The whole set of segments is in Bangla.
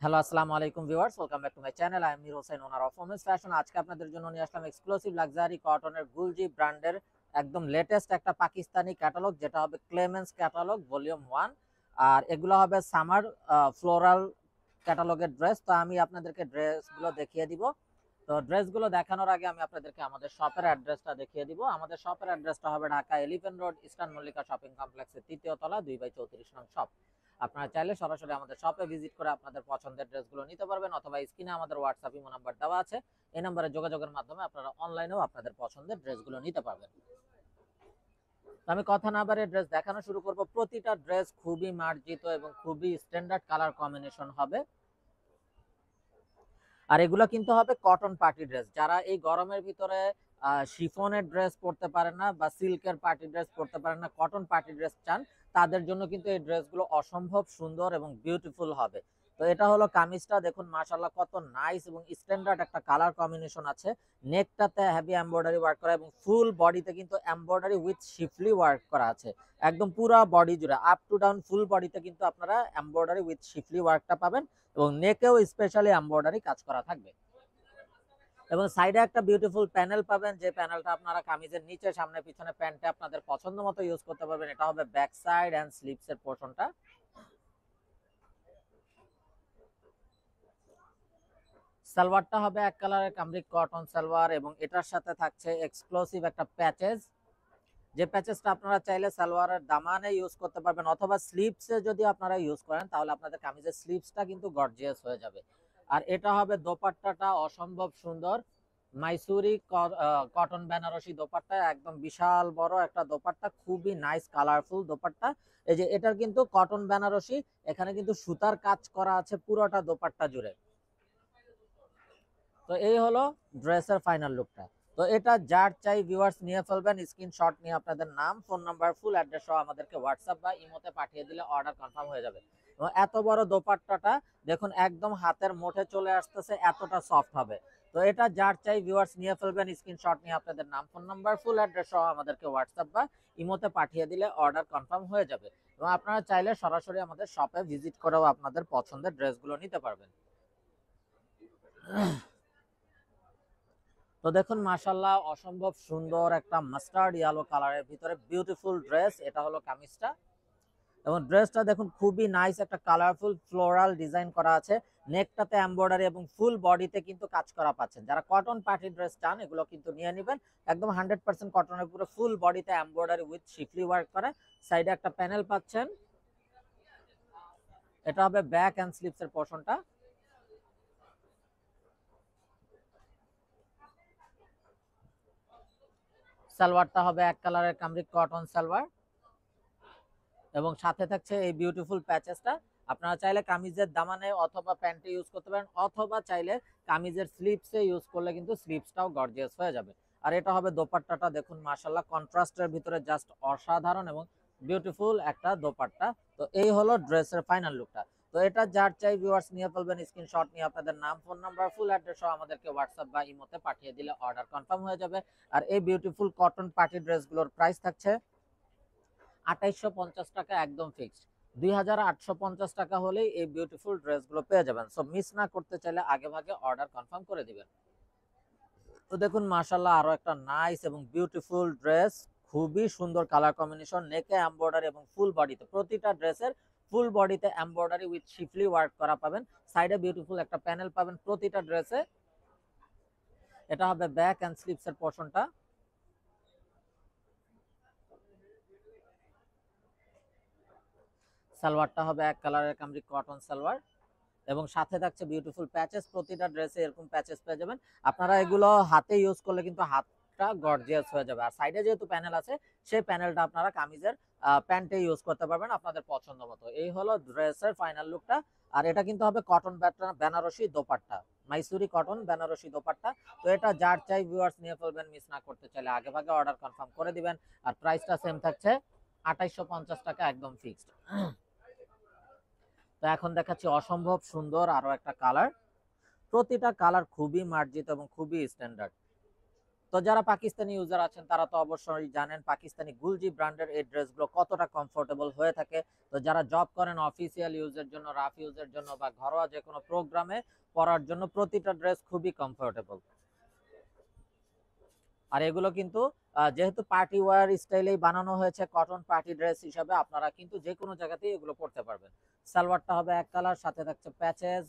হ্যালো, আসসালামু আলাইকুম viewers, welcome back to my channel. I am Mir Hossain, owner of women's fashion. আজকে আপনাদের জন্য নিয়ে আসলাম এক্সক্লুসিভ লাক্সারি কটনের গুলজি ব্র্যান্ডের একদম লেটেস্ট একটা পাকিস্তানি ক্যাটালগ, যেটা হবে ক্লেমেন্স ক্যাটালগ ভলিউম 1। আর এগুলো হবে সামার ফ্লোরাল ক্যাটালগের ড্রেস। তো আমি আপনাদেরকে ড্রেসগুলো দেখিয়ে দিব। তো ড্রেসগুলো দেখানোর আগে আমি আপনাদেরকে আমাদের শপের অ্যাড্রেসটা দেখিয়ে দিব। আমাদের শপের অ্যাড্রেসটা হবে Dhaka elephant road, eastern Mallika shopping কমপ্লেক্সের 3য় তলা, 2/34 নং শপ। আপনারা চাইলে সরাসরি আমাদের শপে ভিজিট করে আপনাদের পছন্দের ড্রেসগুলো নিতে পারবেন, অথবা স্ক্রিনে আমাদের হোয়াটসঅ্যাপ ইমো নাম্বার দেওয়া আছে। এই নম্বরে যোগাযোগের মাধ্যমে আপনারা অনলাইনেও আপনাদের পছন্দের ড্রেসগুলো নিতে পারবেন। তো আমি কথা না বাড়িয়ে ড্রেস দেখানো শুরু করব। প্রতিটা ড্রেস খুবই মার্জিত এবং খুবই স্ট্যান্ডার্ড কালার কম্বিনেশন হবে। আর এগুলো কিন্তু হবে কটন পার্টি ড্রেস। যারা এই গরমের ভিতরে শিফনের ড্রেস পরতে পারেন না বা সিল্কের পার্টি ড্রেস পরতে পারেন না, কটন পার্টি ড্রেস চান, তাদের জন্য কিন্তু এই ড্রেসগুলো অসম্ভব সুন্দর এবং বিউটিফুল হবে। তো এটা হলো কামিজটা, দেখুন মাশাআল্লাহ কত নাইস এবং স্ট্যান্ডার্ড একটা কালার কম্বিনেশন আছে। নেকটাতে হেভি এমব্রয়ডারি ওয়ার্ক করা এবং ফুল বডিতে কিন্তু এমব্রয়ডারি উইথ শিফলি ওয়ার্ক করা আছে। একদম পুরো বডি জুড়ে আপ টু ডাউন ফুল বডিতে কিন্তু আপনারা এমব্রয়ডারি উইথ শিফলি ওয়ার্কটা পাবেন এবং নেকেও স্পেশালি এমব্রয়ডারি কাজ করা থাকবে। এবং সাইডে একটা বিউটিফুল প্যানেল পাবেন, যে প্যানেলটা আপনারা কামিজের নিচে, সামনে, পিছনে প্যান্টে আপনাদের পছন্দ মতো ইউজ করতে পারবেন। এটা হবে ব্যাক সাইড এন্ড স্লিভস এর পোর্শনটা। সালোয়ারটা হবে এক কালারের কামরিক কটন সালোয়ার এবং এটার সাথে থাকছে এক্সক্লুসিভ একটা প্যাচেজ, যে প্যাচেসটা আপনারা চাইলে সালোয়ারের দামানে ইউজ করতে পারবেন, অথবা স্লিভসে যদি আপনারা ইউজ করেন তাহলে আপনাদের কামিজের স্লিভসটা কিন্তু গর্জিয়াস হয়ে যাবে। আর এটা হবে দোপাট্টাটা অসম্ভব সুন্দর, মাইসুরি কটন বেনারসি দোপাট্টা, একদম বিশাল বড় একটা দোপাট্টা, খুবই নাইস কালারফুল দোপাট্টা। এই যে এটার কিন্তু কটন বেনারসি, এখানে কিন্তু সুতার কাজ করা আছে পুরোটা দোপাট্টা জুড়ে। তো এই হলো ড্রেসের ফাইনাল লুকটা। তো এটা যার চাই ভিউয়ার্স নিয়ে ফেলবেন, স্ক্রিনশট নিয়ে আপনাদের নাম, ফোন নাম্বার, ফুল অ্যাড্রেস সহ আমাদেরকে হোয়াটসঅ্যাপ বা ইমোতে পাঠিয়ে দিলে অর্ডার কনফার্ম হয়ে যাবে। এবং এত বড় দোপাট্টাটা দেখুন একদম হাতের মুঠে চলে আসতেছে, এতটা সফট হবে। তো এটা যার চাই ভিউয়ার্স নিয়ে ফেলবেন, স্ক্রিনশট নিয়ে আপনাদের নাম, ফোন নাম্বার, ফুল অ্যাড্রেস সহ আমাদেরকে হোয়াটসঅ্যাপ বা ইমোতে পাঠিয়ে দিলে অর্ডার কনফার্ম হয়ে যাবে। এবং আপনারা চাইলে সরাসরি আমাদের শপে ভিজিট করেও আপনাদের পছন্দের ড্রেসগুলো নিতে পারবেন। তো দেখুন মাশাআল্লাহ অসম্ভব সুন্দর একটা মাস্টার্ড ইয়েলো কালারের ভিতরে বিউটিফুল ড্রেস, এটা হলো কামিজটা। এবং ড্রেসটা দেখুন খুবই নাইস একটা কালারফুল ফ্লোরাল ডিজাইন করা আছে। নেকটাতে এমব্রয়ডারি এবং ফুল বডিতে কিন্তু কাজ করা পাচ্ছেন। যারা কটন পার্টি ড্রেস চান এগুলো কিন্তু নিয়ে নেবেন। একদম 100% কটনের উপরে ফুল বডিতে এমব্রয়ডারি উইথ শিফলি ওয়ার্ক করা। সাইডে একটা প্যানেল পাচ্ছেন। এটা হবে ব্যাক এন্ড স্লিভস এর পোরশনটা। সালোয়ারটা হবে এক কালারের কামরিক কটন সালোয়ার এবং সাথে থাকছে এই বিউটিফুল প্যাচেসটা। আপনারা চাইলে কামিজের দামানে অথবা প্যান্টে ইউজ করতে পারেন, অথবা চাইলে কামিজের স্লিভসে ইউজ করলে কিন্তু স্লিভসটাও গর্জিয়াস হয়ে যাবে। আর এটা হবে দোপাট্টাটা, দেখুন মাশাআল্লাহ কন্ট্রাস্টের ভিতরে জাস্ট অসাধারণ এবং বিউটিফুল একটা দোপাট্টা। তো এই হলো ড্রেসের ফাইনাল লুকটা। তো এটা যার চাই ভিউয়ার্স নিয়ে ফেলবেন, স্ক্রিনশট নিয়ে আপনাদের নাম, ফোন নাম্বার, ফুল অ্যাড্রেস সহ আমাদেরকে হোয়াটসঅ্যাপ বা ইমোতে পাঠিয়ে দিলে অর্ডার কনফার্ম হয়ে যাবে। আর এই বিউটিফুল কটন পার্টি ড্রেসগুলোর প্রাইস থাকছে 2850 টাকা, একদম ফিক্সড। 2850 টাকা হলেই এই বিউটিফুল ড্রেসগুলো পেয়ে যাবেন। সো মিস না করতে চাইলে আগে ভাগে অর্ডার কনফার্ম করে দিবেন। তো দেখুন মাশাআল্লাহ আরো একটা নাইস এবং বিউটিফুল ড্রেস, খুবই সুন্দর কালার কম্বিনেশন, নেকে এমব্রয়ডারি এবং ফুল বডিতে, প্রতিটা ড্রেসের ফুল বডিতে এমব্রয়ডারি উইথ শিফলি ওয়ার্ক করা পাবেন। সাইডে বিউটিফুল একটা প্যানেল পাবেন প্রতিটা ড্রেসে। এটা হবে ব্যাক এন্ড স্লিভস এর পোরশনটা। সালোয়ারটা হবে এক কালারের কামরিক কটন সালোয়ার এবং সাথে থাকছে বিউটিফুল প্যাচেস, প্রতিটা ড্রেসে এরকম প্যাচেস পেয়ে যাবেন। আপনারা এগুলো হাতে ইউজ করলে কিন্তু হাতটা গর্জিয়াস হয়ে যাবে। আর সাইডে যেহেতু প্যানেল আছে, সেই প্যানেলটা আপনারা কামিজের প্যান্টে ইউজ করতে পারবেন আপনাদের পছন্দ মতো। এই হলো ড্রেসের ফাইনাল লুকটা। আর এটা কিন্তু হবে কটন বেনারসি দোপাট্টা, মাইসুরি কটন বেনারসি দোপাট্টা। তো এটা যার চাই ভিউয়ার্স নিয়ে ফেলবেন, মিস না করতে চাইলে আগে ভাগে অর্ডার কনফার্ম করে দিবেন। আর প্রাইসটা সেম থাকছে 2850 টাকা, একদম ফিক্সড। তো এখন দেখাচ্ছি অসম্ভব সুন্দর আরো একটা কালার, প্রতিটা কালার খুবই মার্জিত এবং খুবই স্ট্যান্ডার্ড। তো যারা পাকিস্তানি ইউজার আছেন তারা তো অবশ্যই জানেন পাকিস্তানি গুলজি ব্র্যান্ডের এই ড্রেসগুলো কতটা কমফোর্টেবল হয়ে থাকে। তো যারা জব করেন অফিসিয়াল ইউজের জন্য, রাফ ইউজের জন্য বা ঘরোয়া যে কোনো প্রোগ্রামে পরার জন্য প্রতিটা ড্রেস খুবই কমফোর্টেবল। আর এগুলো কিন্তু যেহেতু পার্টি ওয়্যার স্টাইলেই বানানো হয়েছে, কটন পার্টি ড্রেস হিসাবে আপনারা কিন্তু যে কোনো জায়গাতেই এগুলো পড়তে পারবেন। সালোয়ারটা হবে এক কালার, সাথে থাকছে প্যাচেস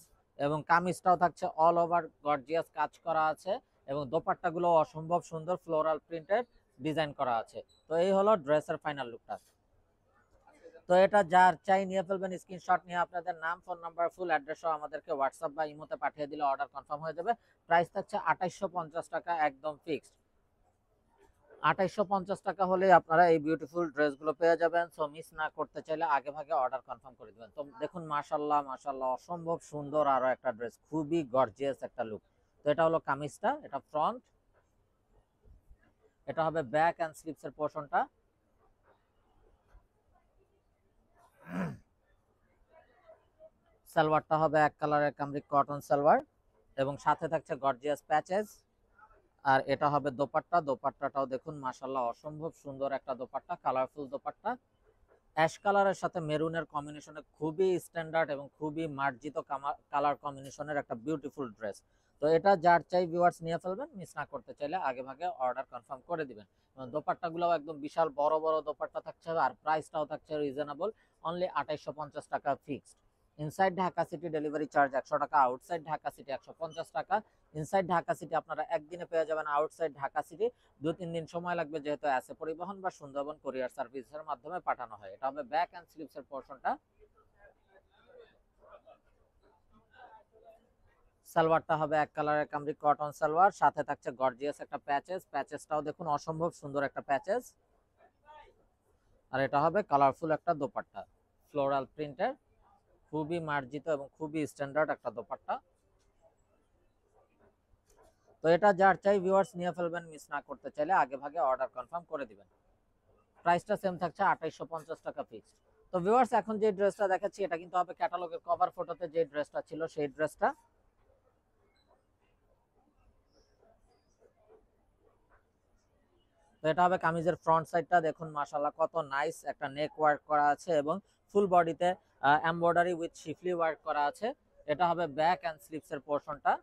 এবং কামিজটাও থাকছে অল ওভার গর্জিয়াস কাজ করা আছে এবং দোপাট্টাগুলো অসম্ভব সুন্দর ফ্লোরাল প্রিন্টের ডিজাইন করা আছে। তো এই হলো ড্রেসের ফাইনাল লুকটা। তো এটা যার চাই নিয়ে ফেলবেন, স্ক্রিনশট নিয়ে আপনাদের নাম, ফোন নাম্বার, ফুল অ্যাড্রেস সহ আমাদেরকে হোয়াটসঅ্যাপ বা ইমোতে পাঠিয়ে দিলে অর্ডার কনফার্ম হয়ে যাবে। প্রাইস থাকছে 2850 টাকা, একদম ফিক্সড। 2850 টাকা হলে আপনারা এই বিউটিফুল ড্রেসগুলো পেয়ে যাবেন। সো মিস না করতে চাইলে আগে ভাগে অর্ডার কনফার্ম করে দিবেন। তো দেখুন মাশাআল্লাহ মাশাআল্লাহ অসম্ভব সুন্দর আরো একটা ড্রেস, খুবই গর্জিয়াস একটা লুক। তো এটা হলো কামিজটা, এটা ফ্রন্ট, এটা হবে ব্যাক এন্ড স্লিভস এর পোরশনটা। সালোয়ারটা হবে এক কালারের কামরিক কটন সালোয়ার এবং সাথে থাকছে গর্জিয়াস প্যাচেস। আর এটা হবে দোপাট্টা, দোপাট্টাটাও দেখুন মাশাআল্লাহ অসম্ভব সুন্দর একটা দোপাট্টা, কালারফুল দোপাট্টা। অ্যাশ কালারের সাথে মেরুনের কম্বিনেশনে খুবই স্ট্যান্ডার্ড এবং খুবই মার্জিত কালার কম্বিনেশনের একটা বিউটিফুল ড্রেস। তো এটা যার চাই ভিউয়ার্স নিয়ে ফেলবেন, মিস না করতে চাইলে আগে ভাগে অর্ডার কনফার্ম করে দিবেন। দোপাট্টাগুলো একদম বিশাল বড় বড় দোপাট্টা থাকছে আর প্রাইসটাও থাকছে রিজনেবল, অনলি 2850 টাকা fixed. Inside Dhaka city delivery charge 100 টাকা, আউটসাইড ঢাকা সিটি 150 টাকা। ইনসাইড ঢাকা সিটি আপনারা একদিনে পেয়ে যাবেন, আউটসাইড ঢাকা সিটি 2-3 দিন সময় লাগবে, যেহেতু আছে পরিবহন বা সুন্দরবন কুরিয়ার সার্ভিসের মাধ্যমে পাঠানো হয়। এটা হবে ব্যাক এন্ড স্লিভস এর পোরশনটা। সালোয়ারটা হবে এক কালারের কামরিক কটন সালোয়ার, সাথে থাকছে গর্জিয়াস একটা প্যাচেস, প্যাচেসটাও দেখুন অসম্ভব সুন্দর একটা প্যাচেস। আর এটা হবে কালারফুল একটা দোপাট্টা, ফ্লোরাল প্রিন্টের, খুবই মার্জিত এবং খুবই স্ট্যান্ডার্ড একটা দোপাট্টা। তো এটা যার চাই ভিউয়ার্স নিয়ে ফেলবেন, মিস না করতে চাইলে আগে ভাগে অর্ডার কনফার্ম করে দিবেন। প্রাইসটা সেম থাকছে 2850 টাকা ফিক্সড। তো ভিউয়ার্স এখন যে ড্রেসটা দেখাচ্ছি এটা কিন্তু হবে ক্যাটালগের কভার ফটোতে যে ড্রেসটা ছিল সেই ড্রেসটা। তো এটা হবে কামিজের ফ্রন্ট সাইডটা, দেখুন মাশাআল্লাহ কত নাইস একটা নেক ওয়ার্ক করা আছে এবং ফুল বডিতে এমব্রয়ডারি উইথ শিফলি ওয়ার্ক করা আছে। এটা হবে ব্যাক এন্ড স্লিভস এর পোরশনটা।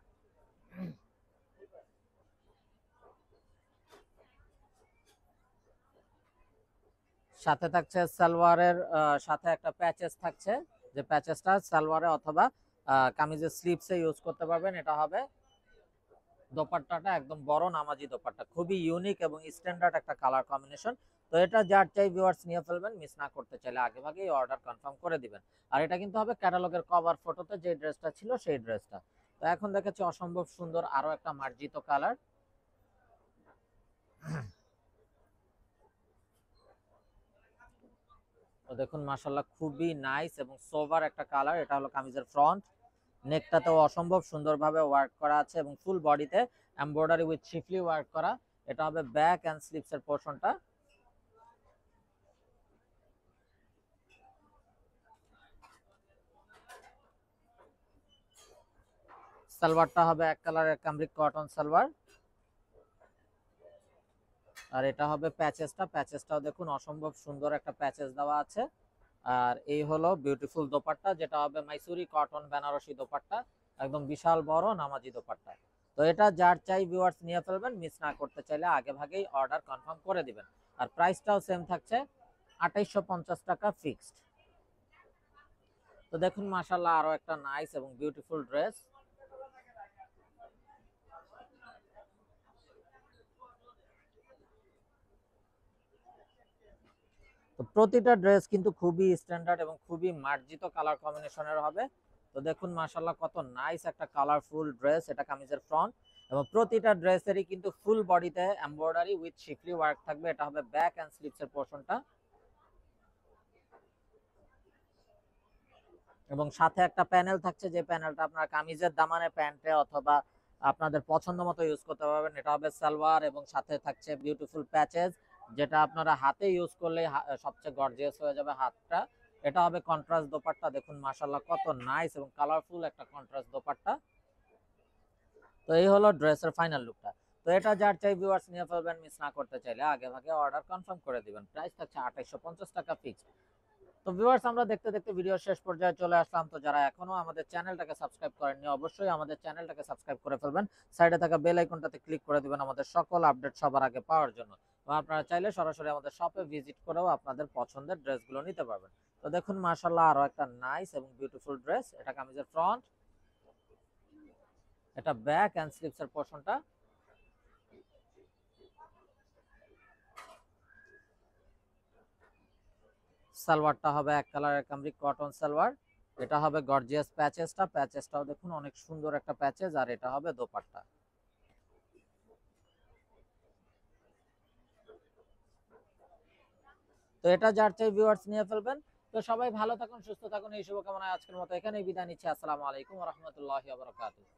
সাথে থাকছে সালোয়ারের সাথে একটা প্যাচেস থাকছে, যে প্যাচেসটা সালোয়ারে অথবা কামিজের স্লিভসে ইউজ করতে পারবেন। এটা হবে দোপাট্টাটা, একদম বড় নামাজি দোপাট্টা, খুবই ইউনিক এবং স্ট্যান্ডার্ড একটা কালার কম্বিনেশন। তো এটা যার চাই ভিউয়ার্স নিয়ে ফেলবেন, মিস না করতে চাইলে আগে ভাগেই অর্ডার কনফার্ম করে দিবেন। আর এটা কিন্তু হবে ক্যাটালগের কভার ফটোতে যে ড্রেসটা ছিল সেই ড্রেসটা। তো এখন দেখাচ্ছি অসম্ভব সুন্দর আরো একটা মার্জিত কালার। তো দেখুন মাশাআল্লাহ খুবই নাইস এবং সোভার একটা কালার। এটা হলো কামিজের ফ্রন্ট, নেকটাতেও অসম্ভব সুন্দরভাবে ওয়ার্ক করা আছে এবং ফুল বডিতে এমব্রয়ডারি উইথ শিফলি ওয়ার্ক করা। এটা হবে ব্যাক এন্ড স্লিভস এর পোরশনটা। সালোয়ারটা হবে এক কালারের কামরিক কটন সালোয়ার। আর এটা হবে প্যাচেসটা, প্যাচেসটাও দেখুন অসম্ভব সুন্দর একটা প্যাচেস দেওয়া আছে। আর এই হলো বিউটিফুল দোপাট্টা, যেটা হবে মাইসুরি কটন বেনারসি দোপাট্টা, একদম বিশাল বড় নামাজি দোপাট্টা। তো এটা যার চাই ভিউয়ার্স নিয়ে ফেলবেন, মিস না করতে চাইলে আগে ভাগেই অর্ডার কনফার্ম করে দিবেন। আর প্রাইসটাও সেম থাকছে 2850 টাকা ফিক্সড। তো দেখুন মাশাআল্লাহ আরো একটা নাইস এবং বিউটিফুল ড্রেস। তো প্রতিটা ড্রেস কিন্তু খুবই স্ট্যান্ডার্ড এবং খুবই মার্জিত কালার কম্বিনেশনের হবে। তো দেখুন মাশাআল্লাহ কত নাইস একটা কালারফুল ড্রেস। এটা কামিজের ফ্রন্ট এবং প্রতিটা ড্রেসেরই কিন্তু ফুল বডিতে এমব্রয়ডারি উইথ শিফলি ওয়ার্ক থাকবে। এটা হবে ব্যাক এন্ড স্লিভস এর পোরশনটা এবং সাথে একটা প্যানেল থাকছে, যে প্যানেলটা আপনার কামিজের দামানে, প্যান্টে অথবা আপনাদের পছন্দ মতো ইউজ করতে পারবেন। এটা হবে সালোয়ার এবং সাথে থাকছে বিউটিফুল প্যাচেস, যেটা আপনারা হাতে ইউজ করলে সবচেয়ে গর্জিয়াস হয়ে যাবে হাতটা। এটা হবে কন্ট্রাস্ট দোপাট্টা, দেখুন মাশাআল্লাহ কত নাইস এবং কালারফুল একটা কন্ট্রাস্ট দোপাট্টা। তো এই হলো ড্রেসের ফাইনাল লুকটা। তো এটা যার চাই ভিউয়ার্স নিয়ে ফেলবেন, মিস না করতে চাইলে আগে ভাগে অর্ডার কনফার্ম করে দিবেন। প্রাইস থাকছে 2850 টাকা ফিক্সড। তো ভিউয়ার্স আমরা দেখতে দেখতে ভিডিও শেষ পর্যায়ে চলে আসলাম। তো যারা এখনো আমাদের চ্যানেলটাকে সাবস্ক্রাইব করেননি অবশ্যই আমাদের চ্যানেলটাকে সাবস্ক্রাইব করে ফেলবেন। সাইডে থাকা বেল আইকনটাতে ক্লিক করে দিবেন আমাদের সকল আপডেট সবার আগে পাওয়ার জন্য। এবং আপনারা চাইলে সরাসরি আমাদের শপে ভিজিট করেও আপনাদের পছন্দের ড্রেসগুলো নিতে পারবেন। তো দেখুন মাশাআল্লাহ আরো একটা নাইস এবং বিউটিফুল ড্রেস। এটা কামিজের ফ্রন্ট, এটা ব্যাক এন্ড স্লিভস এর পোরশনটা। সালোয়ারটা হবে এক কালারের কামরি কটন সালোয়ার। এটা হবে গর্জিয়াস প্যাচেসটা, প্যাচেসটাও দেখুন অনেক সুন্দর একটা প্যাচেস। আর এটা হবে দোপাট্টা। তো এটা যার চাই ভিউয়ার্স নিয়ে ফেলবেন। তো সবাই ভালো থাকুন, সুস্থ থাকুন, এই শুভকামনায় আজকের মতো এখানেই বিদায় নিচ্ছি। আসসালামু আলাইকুম ওয়া রাহমাতুল্লাহি ওয়া বারাকাতুহু।